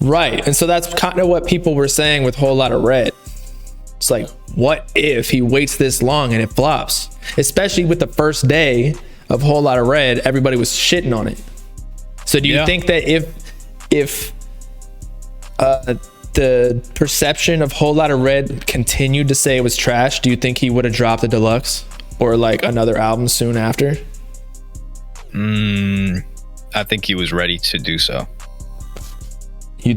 Right. And so that's kind of what people were saying with Whole Lotta Red. It's like, what if he waits this long and it flops? Especially with the first day of Whole Lotta Red, everybody was shitting on it. So do you think that if the perception of Whole Lotta Red continued to say it was trash, do you think he would have dropped the Deluxe or like another album soon after? I think he was ready to do so. I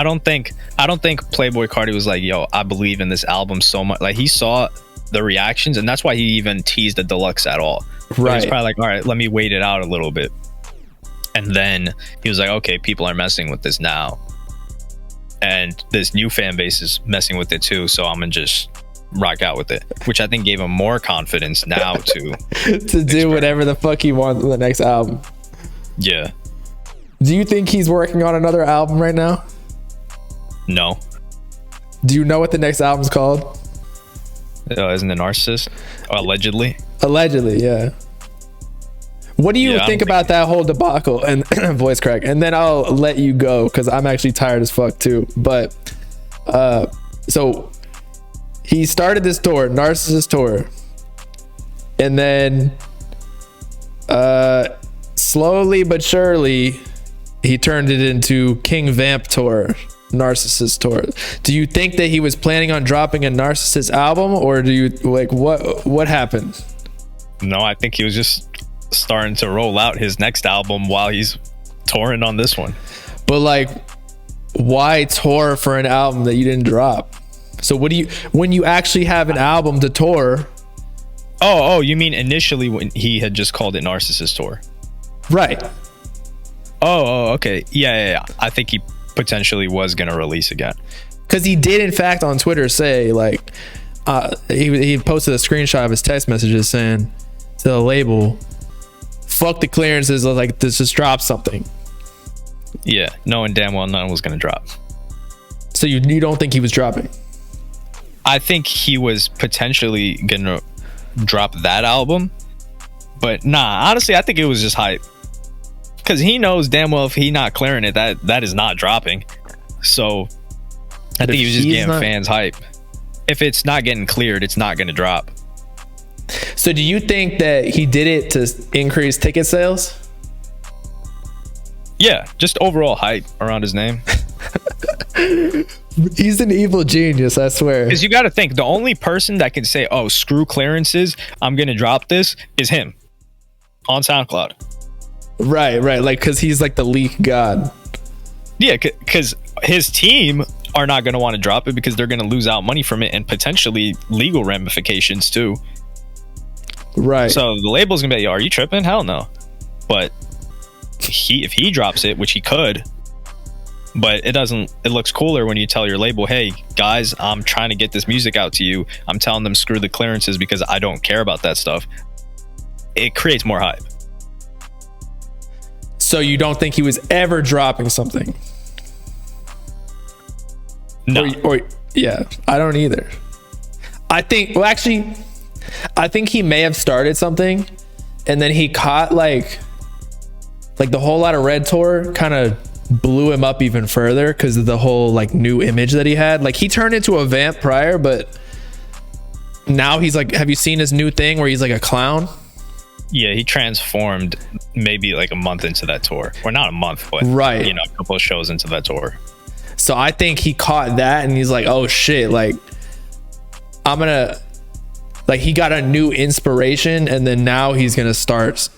don't think Playboi Carti was like, yo, I believe in this album so much. Like, he saw the reactions, and that's why he even teased the Deluxe at all. Right. He's probably like, all right, let me wait it out a little bit. And then he was like, okay, people are messing with this now, and this new fan base is messing with it too, so I'm gonna just rock out with it, which I think gave him more confidence now to do whatever the fuck he wants on the next album. Yeah. Do you think he's working on another album right now? No. Do you know what the next album's called? Isn't it Narcissist? Allegedly. Allegedly, yeah. What do you think about that whole debacle and voice crack? And then I'll let you go because I'm actually tired as fuck too. But so he started this tour, Narcissist tour, and then slowly but surely he turned it into King Vamp tour, Narcissist tour. Do you think that he was planning on dropping a Narcissist album, or do you like what happened? No, I think he was just starting to roll out his next album while he's touring on this one. But like, why tour for an album that you didn't drop? So what do you, when you actually have an album to tour? Oh, you mean initially when he had just called it Narcissist tour? Right. Oh, okay. Yeah. I think he potentially was going to release again. Because he did, in fact, on Twitter say, like, he posted a screenshot of his text messages saying to the label, fuck the clearances, like, this just drop something. Yeah, knowing damn well none was going to drop. So you don't think he was dropping? I think he was potentially going to drop that album. But nah, honestly, I think it was just hype. Because he knows damn well if he not clearing it, that is not dropping. So I think he was just getting fans hype. If it's not getting cleared, it's not going to drop. So do you think that he did it to increase ticket sales? Yeah, just overall hype around his name. He's an evil genius, I swear. Because you got to think, the only person that can say, oh, screw clearances, I'm going to drop this, is him on SoundCloud. Right. Like, because he's like the leak god. Yeah, because his team are not going to want to drop it because they're going to lose out money from it and potentially legal ramifications too. Right. So the label's going to be like, yo, are you tripping? Hell no. But if he drops it, which he could, but it looks cooler when you tell your label, hey guys, I'm trying to get this music out to you. I'm telling them screw the clearances because I don't care about that stuff. It creates more hype. So you don't think he was ever dropping something? No. Or yeah, I don't either. I think he may have started something and then he caught like the Whole Lotta Red tour kind of blew him up even further because of the whole like new image that he had. Like, he turned into a vamp prior, but now he's like, have you seen his new thing where he's like a clown? Yeah, he transformed maybe like a month into that tour, or not a month, but right, you know, a couple of shows into that tour. So I think he caught that and he's like, oh shit, like I'm gonna, like, he got a new inspiration and then now he's gonna start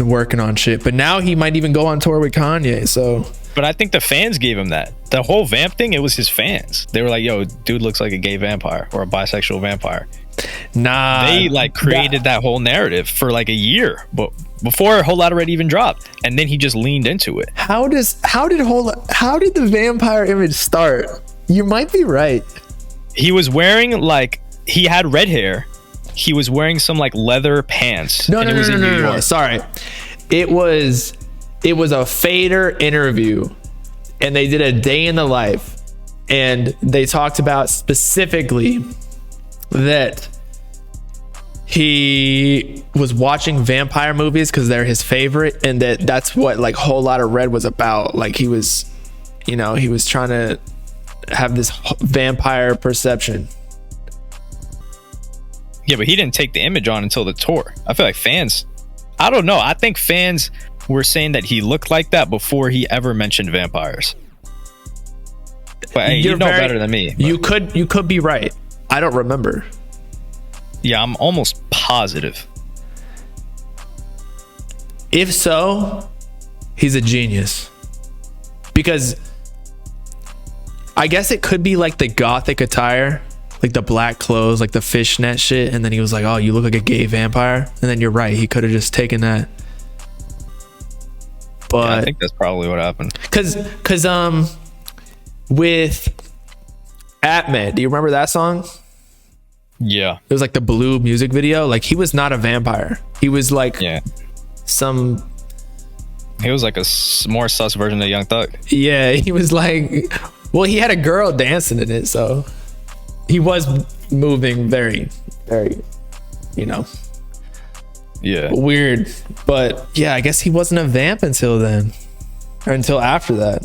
working on shit. But now he might even go on tour with Kanye. So, but I think the fans gave him that. The whole vamp thing, it was his fans. They were like, yo, dude looks like a gay vampire or a bisexual vampire. Nah, they like created that whole narrative for like a year, but before a Whole Lotta Red even dropped, and then he just leaned into it. How did the vampire image start? You might be right. He was wearing, like, he had red hair. He was wearing some like leather pants. No. Sorry, it was a Fader interview, and they did a day in the life, and they talked about specifically that he was watching vampire movies because they're his favorite, and that's what like Whole Lotta Red was about. Like he was, you know, he was trying to have this vampire perception. Yeah, but he didn't take the image on until the tour. I feel like fans, I don't know. I think fans were saying that he looked like that before he ever mentioned vampires. But hey, you know better than me. But You could be right. I don't remember. yeah, I'm almost positive. If so, he's a genius. Because I guess it could be like the gothic attire, like the black clothes, like the fishnet shit, and then he was like, oh, you look like a gay vampire. And then you're right, he could have just taken that. But Yeah, I think that's probably what happened. cause with Atmed, do you remember that song? Yeah. It was like the blue music video. Like he was not a vampire. He was like Yeah. some, He was like a more sus version of Young Thug. yeah, he was like, well, he had a girl dancing in it, so he was moving very, very, you know, Yeah. weird. But yeah, I guess he wasn't a vamp until then, or until after that.